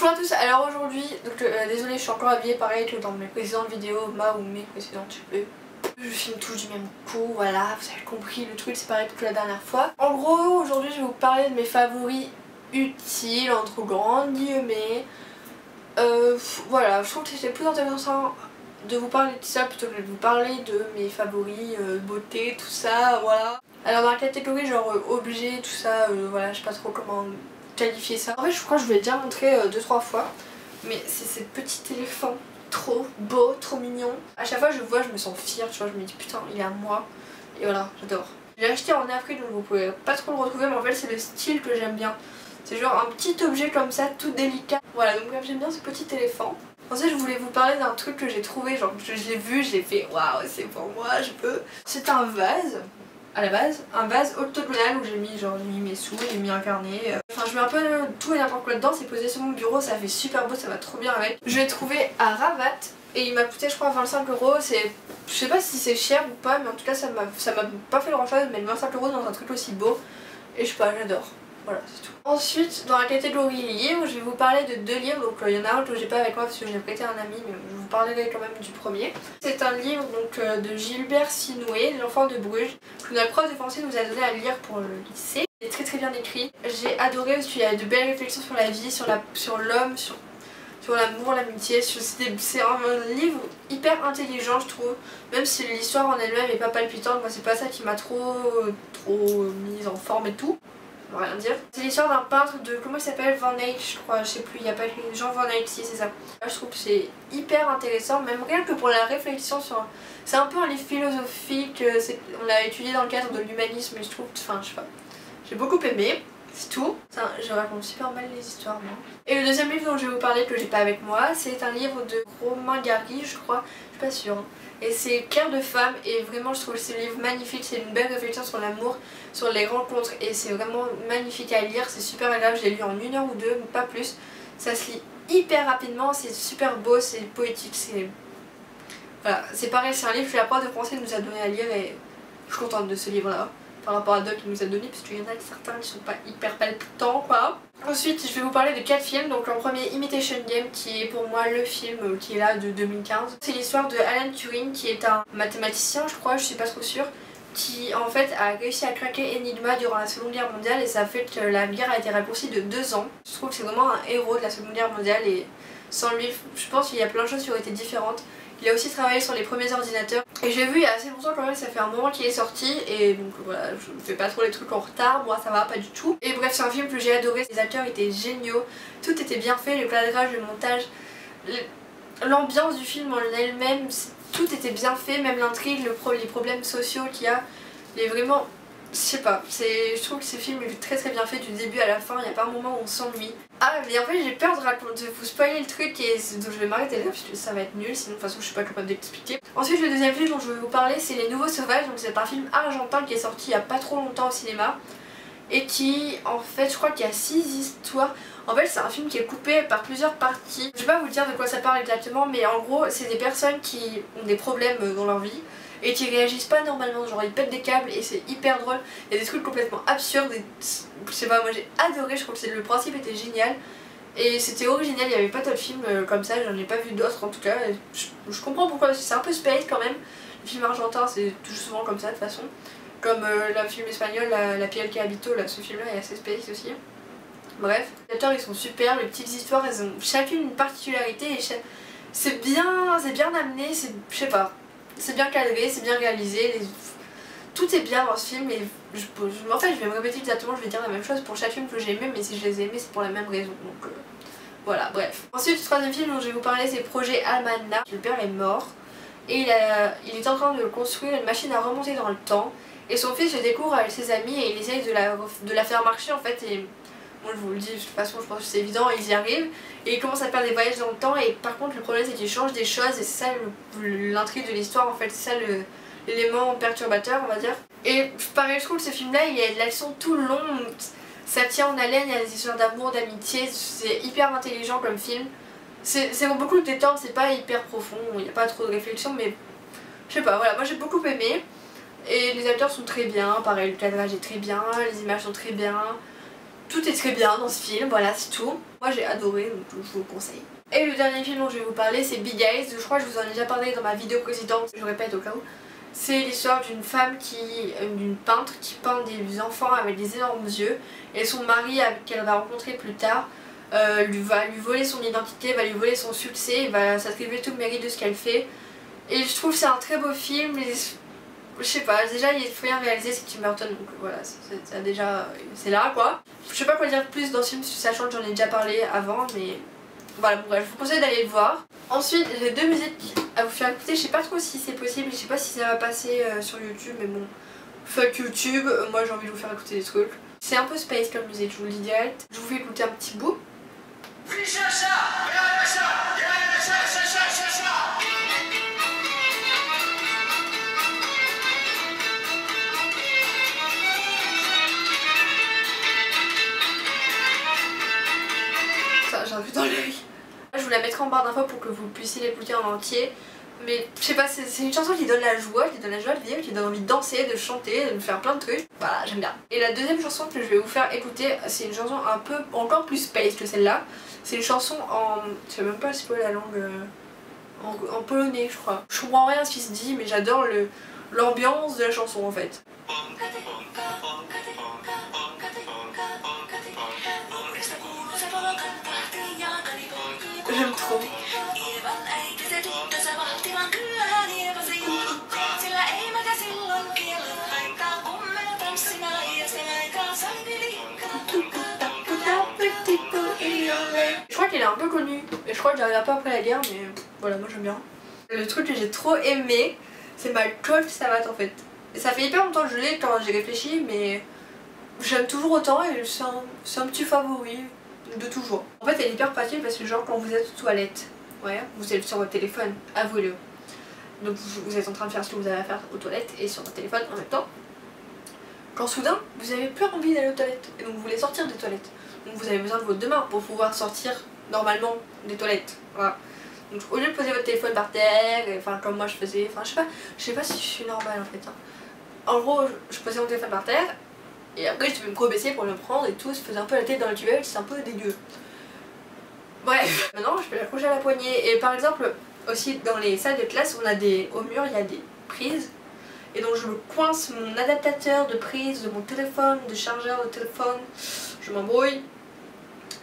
Bonjour à tous, alors aujourd'hui, désolée, je suis encore habillée pareil que dans mes précédentes vidéos, ou mes précédentes, je sais plus. Je filme tout du même coup, voilà, vous avez compris, le truc c'est pareil que la dernière fois. En gros, aujourd'hui je vais vous parler de mes favoris utiles, entre grands guillemets. Voilà, je trouve que c'était plus intéressant de vous parler de ça plutôt que de vous parler de mes favoris, beauté, tout ça, voilà. Alors dans la catégorie genre objet, tout ça, voilà, je sais pas trop comment qualifier ça. En fait je crois que je vous l'ai déjà montré 2-3 fois, mais c'est ces petits éléphants trop beaux, trop mignons. À chaque fois je le vois, je me sens fière, tu vois, je me dis putain il est à moi, et voilà, j'adore. J'ai acheté en Afrique donc vous pouvez pas trop le retrouver, mais en fait c'est le style que j'aime bien. C'est genre un petit objet comme ça, tout délicat. Voilà, donc j'aime bien ce petit éléphant. Ensuite je voulais vous parler d'un truc que j'ai trouvé, genre je l'ai vu, j'ai fait waouh c'est pour moi, je peux. C'est un vase. À la base, un vase octogonal où j'ai mis mes sous, j'ai mis un carnet. Enfin je mets un peu tout et n'importe quoi dedans, c'est posé sur mon bureau, ça fait super beau, ça va trop bien avec. Je l'ai trouvé à Ravat et il m'a coûté je crois 25 €. Je sais pas si c'est cher ou pas, mais en tout cas ça m'a pas fait grand chose, mais 25 € dans un truc aussi beau. Et je sais pas, j'adore. Voilà, c'est tout. Ensuite, dans la catégorie livres, je vais vous parler de 2 livres. Donc il y en a un que j'ai pas avec moi parce que j'ai prêté à un ami, mais je vous parlerai quand même du premier. C'est un livre donc, de Gilbert Sinoué, L'enfant de Bruges, que notre prof de français nous a donné à lire pour le lycée. Il est très très bien écrit. J'ai adoré parce qu'il y a de belles réflexions sur la vie, sur l'homme, sur l'amour, l'amitié. C'est un livre hyper intelligent je trouve, même si l'histoire en elle-même est pas palpitante. Moi c'est pas ça qui m'a trop mise en forme et tout. Rien dire. C'est l'histoire d'un peintre de, comment il s'appelle, Van Eyck je crois, je sais plus, il n'y a pas écrit Jean Van Eyck, si c'est ça. Là, je trouve que c'est hyper intéressant, même rien que pour la réflexion sur... C'est un peu un livre philosophique, on l'a étudié dans le cadre de l'humanisme et je trouve, enfin je sais pas, j'ai beaucoup aimé, c'est tout. Je raconte super mal les histoires moi. Et le deuxième livre dont je vais vous parler que j'ai pas avec moi, c'est un livre de Romain Gary je crois, je suis pas sûre. Hein. Et c'est Cœur de femme et vraiment je trouve ce livre magnifique, c'est une belle réflexion sur l'amour, sur les rencontres et c'est vraiment magnifique à lire, c'est super agréable, je l'ai lu en 1 heure ou 2, pas plus. Ça se lit hyper rapidement, c'est super beau, c'est poétique, c'est... Voilà, c'est pareil, c'est un livre que la prof de français nous a donné à lire et je suis contente de ce livre là. Par rapport à d'autres qu'il nous a donné, parce qu'il y en a certains qui sont pas hyper palpitants quoi. Ensuite je vais vous parler de 4 films, donc en premier Imitation Game qui est pour moi le film qui est là de 2015. C'est l'histoire de Alan Turing qui est un mathématicien je crois, je suis pas trop sûre, qui en fait a réussi à craquer Enigma durant la Seconde Guerre mondiale et ça a fait que la guerre a été raccourcie de 2 ans. Je trouve que c'est vraiment un héros de la Seconde Guerre mondiale et sans lui je pense qu'il y a plein de choses qui auraient été différentes. Il a aussi travaillé sur les premiers ordinateurs et j'ai vu il y a assez longtemps quand même, ça fait un moment qu'il est sorti et donc voilà, je ne fais pas trop les trucs en retard, moi ça va pas du tout. Et bref c'est un film que j'ai adoré, les acteurs étaient géniaux, tout était bien fait, le cadrage, le montage, l'ambiance du film en elle-même, tout était bien fait, même l'intrigue, les problèmes sociaux qu'il y a, il est vraiment... Je sais pas, je trouve que ce film est très très bien fait du début à la fin, il n'y a pas un moment où on s'ennuie. Ah mais en fait j'ai peur de vous spoiler le truc et donc je vais m'arrêter là parce que ça va être nul, sinon de toute façon je suis pas capable d'expliquer. Ensuite le deuxième film dont je vais vous parler c'est Les Nouveaux Sauvages, donc c'est un film argentin qui est sorti il y a pas trop longtemps au cinéma. Et qui en fait je crois qu'il y a 6 histoires. En fait c'est un film qui est coupé par plusieurs parties. Je vais pas vous dire de quoi ça parle exactement mais en gros c'est des personnes qui ont des problèmes dans leur vie et qui réagissent pas normalement, genre ils pètent des câbles et c'est hyper drôle. Il y a des trucs complètement absurdes et je sais pas, moi j'ai adoré, je trouve que le principe était génial. Et c'était original, il n'y avait pas d'autres films comme ça, j'en ai pas vu d'autres en tout cas. Je comprends pourquoi, c'est un peu space quand même. Les films argentins c'est toujours souvent comme ça de toute façon. Comme le film espagnol, La piel qui habito, là, ce film là est assez space aussi. Bref, les acteurs ils sont super, les petites histoires elles ont chacune une particularité et c'est bien amené, je sais pas. C'est bien cadré, c'est bien réalisé, tout est bien dans ce film et en fait je vais me répéter exactement, je vais dire la même chose pour chacune que j'ai aimé, mais si je les ai aimés c'est pour la même raison, donc voilà, bref. Ensuite le troisième film dont je vais vous parler c'est Projet Almanach. Le père est mort et il est en train de construire une machine à remonter dans le temps et son fils le découvre avec ses amis et il essaye de la faire marcher en fait et... Moi je vous le dis, de toute façon je pense que c'est évident, ils y arrivent et ils commencent à faire des voyages dans le temps et par contre le problème c'est qu'ils changent des choses et c'est ça l'intrigue de l'histoire en fait, c'est ça l'élément perturbateur on va dire. Et pareil je trouve que ce film là il y a de l'action tout le long, ça tient en haleine, il y a des histoires d'amour, d'amitié, c'est hyper intelligent comme film. C'est beaucoup de détente, c'est pas hyper profond, il n'y a pas trop de réflexion mais je sais pas, voilà, moi j'ai beaucoup aimé et les acteurs sont très bien, pareil le cadrage est très bien, les images sont très bien. Tout est très bien dans ce film, voilà c'est tout. Moi j'ai adoré donc je vous le conseille. Et le dernier film dont je vais vous parler c'est Big Eyes. Je crois que je vous en ai déjà parlé dans ma vidéo précédente, je répète au cas où. C'est l'histoire d'une femme d'une peintre qui peint des enfants avec des énormes yeux. Et son mari qu'elle va rencontrer plus tard va lui voler son identité, va lui voler son succès, va s'attribuer tout le mérite de ce qu'elle fait. Et je trouve que c'est un très beau film. Je sais pas, déjà il faut bien réaliser c'est Tim Burton donc voilà, c'est là quoi. Je sais pas quoi dire de plus dans ce film sachant que j'en ai déjà parlé avant mais voilà, bon, bref, je vous conseille d'aller le voir. Ensuite j'ai deux musiques à vous faire écouter, je sais pas trop si c'est possible, je sais pas si ça va passer sur YouTube mais bon, fuck YouTube, moi j'ai envie de vous faire écouter des trucs. C'est un peu space comme musique, je vous le dis direct. Je vous fais écouter un petit bout. J'ai un peu dans l'œil. Je vous la mettrai en barre d'infos pour que vous puissiez l'écouter en entier. Mais je sais pas, c'est une chanson qui donne la joie de vivre, qui donne envie de danser, de chanter, de faire plein de trucs. Voilà, j'aime bien. Et la deuxième chanson que je vais vous faire écouter, c'est une chanson un peu encore plus space que celle-là. C'est une chanson en... je sais même pas c'est quoi la langue... en polonais je crois. Je comprends rien à ce qui se dit mais j'adore l'ambiance de la chanson en fait. J'aime trop. Je crois qu'elle est un peu connue et je crois que j'arrive pas après la guerre mais voilà moi j'aime bien. Le truc que j'ai trop aimé c'est ma coiffe savate en fait. Et ça fait hyper longtemps que je l'ai quand j'ai réfléchi mais j'aime toujours autant et c'est un petit favori de toujours. En fait elle est hyper pratique parce que genre quand vous êtes aux toilettes, ouais, vous êtes sur votre téléphone, avouez-le. Donc vous êtes en train de faire ce que vous avez à faire aux toilettes et sur votre téléphone en même temps. Quand soudain vous avez plus envie d'aller aux toilettes et donc vous voulez sortir des toilettes. Donc vous avez besoin de vos deux mains pour pouvoir sortir normalement des toilettes. Voilà. Donc au lieu de poser votre téléphone par terre, enfin comme moi je faisais, enfin je sais pas si je suis normale en fait. Hein. En gros je posais mon téléphone par terre et après je devais me rebaisser pour le prendre et tout, je faisais un peu la tête dans le cuvette, c'est un peu dégueu. Bref, maintenant je peux l'accrocher à la poignée et par exemple aussi dans les salles de classe on a au mur il y a des prises. Et donc je me coince mon adaptateur de prise de mon téléphone, de chargeur de téléphone, je m'embrouille.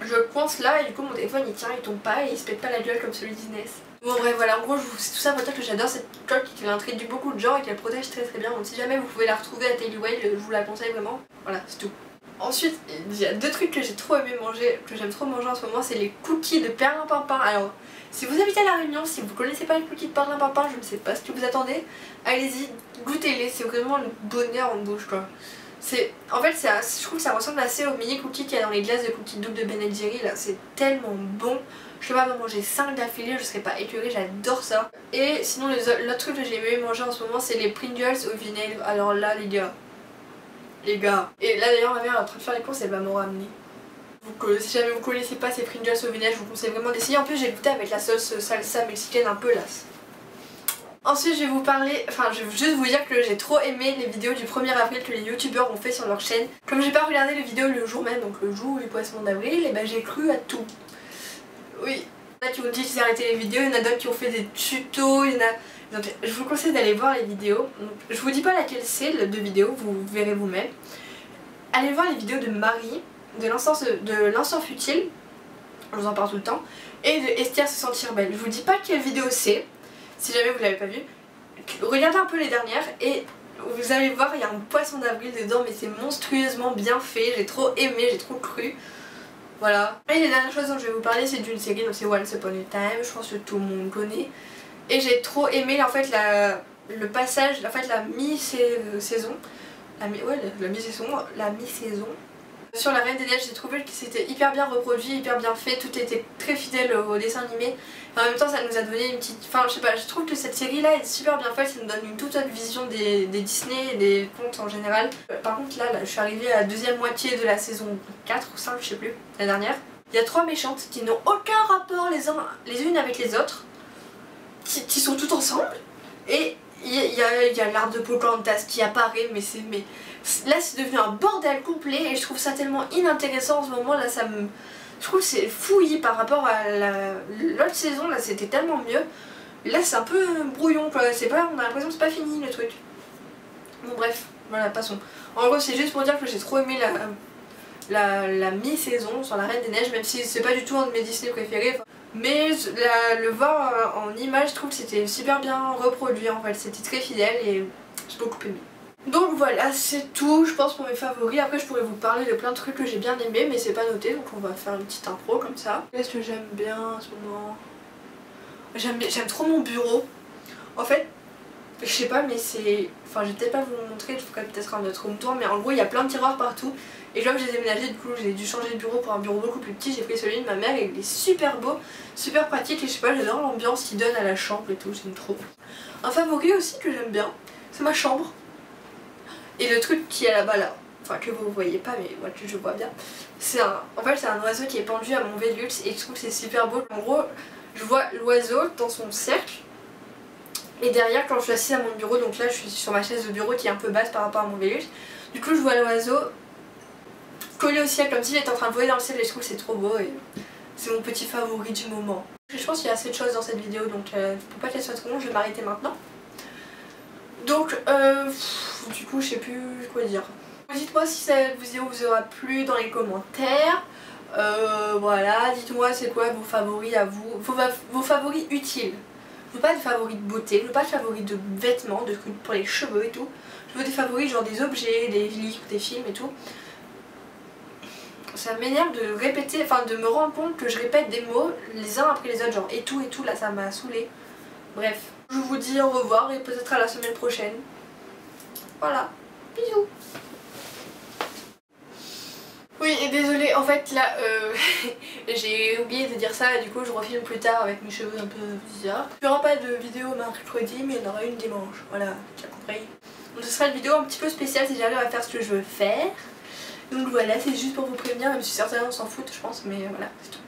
Je le coince là et du coup mon téléphone il tient, il tombe pas et il se pète pas la gueule comme celui d'Inès. Bon bref voilà, en gros c'est tout ça pour dire que j'adore cette coque qui intrigue beaucoup de gens et qu'elle protège très très bien. Donc si jamais vous pouvez la retrouver à Tailyway, je vous la conseille vraiment. Voilà, c'est tout. Ensuite, il y a deux trucs que j'ai trop aimé manger, que j'aime trop manger en ce moment, c'est les cookies de perlimpinpin. Alors, si vous habitez à La Réunion, si vous connaissez pas les cookies de perlimpinpin, je ne sais pas ce que vous attendez, allez-y, goûtez-les, c'est vraiment le bonheur en bouche quoi. En fait, je trouve que ça ressemble assez aux mini cookies qu'il y a dans les glaces de cookies doubles de Ben & Jerry là, c'est tellement bon. Je sais pas, m'en manger 5 d'affilée, je serais pas écœurée, j'adore ça. Et sinon, l'autre truc que j'ai aimé manger en ce moment, c'est les Pringles au vinaigre. Alors là, les gars. Et là d'ailleurs, ma mère est en train de faire les courses, elle va m'en ramener. Si jamais vous connaissez pas ces Pringles au vinaigre, je vous conseille vraiment d'essayer. En plus, j'ai goûté avec la sauce salsa mexicaine un peu là. Ensuite je vais vous parler, je vais juste vous dire que j'ai trop aimé les vidéos du 1er avril que les youtubeurs ont fait sur leur chaîne. Comme j'ai pas regardé les vidéos le jour même, donc le jour où les poissons d'avril, et ben j'ai cru à tout. Oui, il y en a qui ont dit qu'ils arrêtaient les vidéos, il y en a d'autres qui ont fait des tutos, il y en a... Donc je vous conseille d'aller voir les vidéos. Donc, je vous dis pas laquelle c'est de vidéo, vous verrez vous-même. Allez voir les vidéos de Marie, de l'encens futile, je vous en parle tout le temps, et de Esther se sentir belle. Je vous dis pas quelle vidéo c'est. Si jamais vous l'avez pas vu, regardez un peu les dernières et vous allez voir, il y a un poisson d'avril dedans mais c'est monstrueusement bien fait, j'ai trop aimé, j'ai trop cru. Voilà. Et les dernières choses dont je vais vous parler c'est d'une série, donc c'est Once Upon a Time, je pense que tout le monde connaît. Et j'ai trop aimé en fait le passage, en fait la mi-saison, la mi-saison. Sur La Reine des Neiges, j'ai trouvé que c'était hyper bien reproduit, hyper bien fait, tout était très fidèle au dessin animé. En même temps ça nous a donné une petite... Enfin je sais pas, je trouve que cette série là est super bien faite, ça nous donne une toute autre vision des Disney et des contes en général. Par contre là je suis arrivée à la deuxième moitié de la saison 4 ou 5, je sais plus, la dernière. Il y a 3 méchantes qui n'ont aucun rapport les unes avec les autres, qui sont toutes ensemble. Et il y a l'arbre de Pocahontas qui apparaît, mais Là c'est devenu un bordel complet et je trouve ça tellement inintéressant en ce moment. Là ça me... Je trouve que c'est fouillis par rapport à l'autre saison, là c'était tellement mieux. Là c'est un peu brouillon quoi, c'est pas... on a l'impression que c'est pas fini le truc. Bon bref, voilà, passons. En gros c'est juste pour dire que j'ai trop aimé la mi-saison sur la Reine des Neiges, même si c'est pas du tout un de mes Disney préférés. Mais le voir en image, je trouve que c'était super bien reproduit en fait, c'était très fidèle et j'ai beaucoup aimé. Donc voilà, c'est tout je pense pour mes favoris. Après je pourrais vous parler de plein de trucs que j'ai bien aimé mais c'est pas noté, donc on va faire une petite intro comme ça. Qu'est-ce que j'aime bien en ce moment? J'aime trop mon bureau. En fait, je sais pas mais c'est... Enfin je vais peut-être pas vous le montrer, je ferai peut-être un autre home tour, mais en gros il y a plein de tiroirs partout. Et comme j'ai déménagé, du coup j'ai dû changer de bureau pour un bureau beaucoup plus petit. J'ai pris celui de ma mère et il est super beau, super pratique et je sais pas, j'adore l'ambiance qu'il donne à la chambre et tout, j'aime trop. Un favori aussi que j'aime bien, c'est ma chambre. Et le truc qui est là-bas là, enfin que vous voyez pas mais moi je vois bien, c'est en fait c'est un oiseau qui est pendu à mon Velux et je trouve que c'est super beau. En gros je vois l'oiseau dans son cercle et derrière quand je suis assise à mon bureau, donc là je suis sur ma chaise de bureau qui est un peu basse par rapport à mon Velux, du coup je vois l'oiseau collé au ciel comme s'il était en train de voler dans le ciel et je trouve que c'est trop beau et c'est mon petit favori du moment. Je pense qu'il y a assez de choses dans cette vidéo donc pour pas qu'elle soit trop longue je vais m'arrêter maintenant. Donc du coup je sais plus quoi dire. Dites-moi si cette vidéo vous aura plu dans les commentaires. Voilà, dites-moi c'est quoi vos favoris à vous, vos favoris utiles. Je veux pas des favoris de beauté, je veux pas de favoris de vêtements, de trucs pour les cheveux et tout. Je veux des favoris genre des objets, des livres, des films et tout. Ça m'énerve de répéter, enfin de me rendre compte que je répète des mots les uns après les autres, genre et tout là ça m'a saoulé. Bref, je vous dis au revoir et peut-être à la semaine prochaine. Voilà, bisous. Oui et désolée, en fait là j'ai oublié de dire ça et du coup je refilme plus tard avec mes cheveux un peu bizarres. Il n'y aura pas de vidéo mercredi mais il y en aura une dimanche, voilà, tu as compris. Donc ce sera une vidéo un petit peu spéciale si j'arrive à faire ce que je veux faire. Donc voilà, c'est juste pour vous prévenir, même si certains s'en foutent je pense, mais voilà, c'est tout.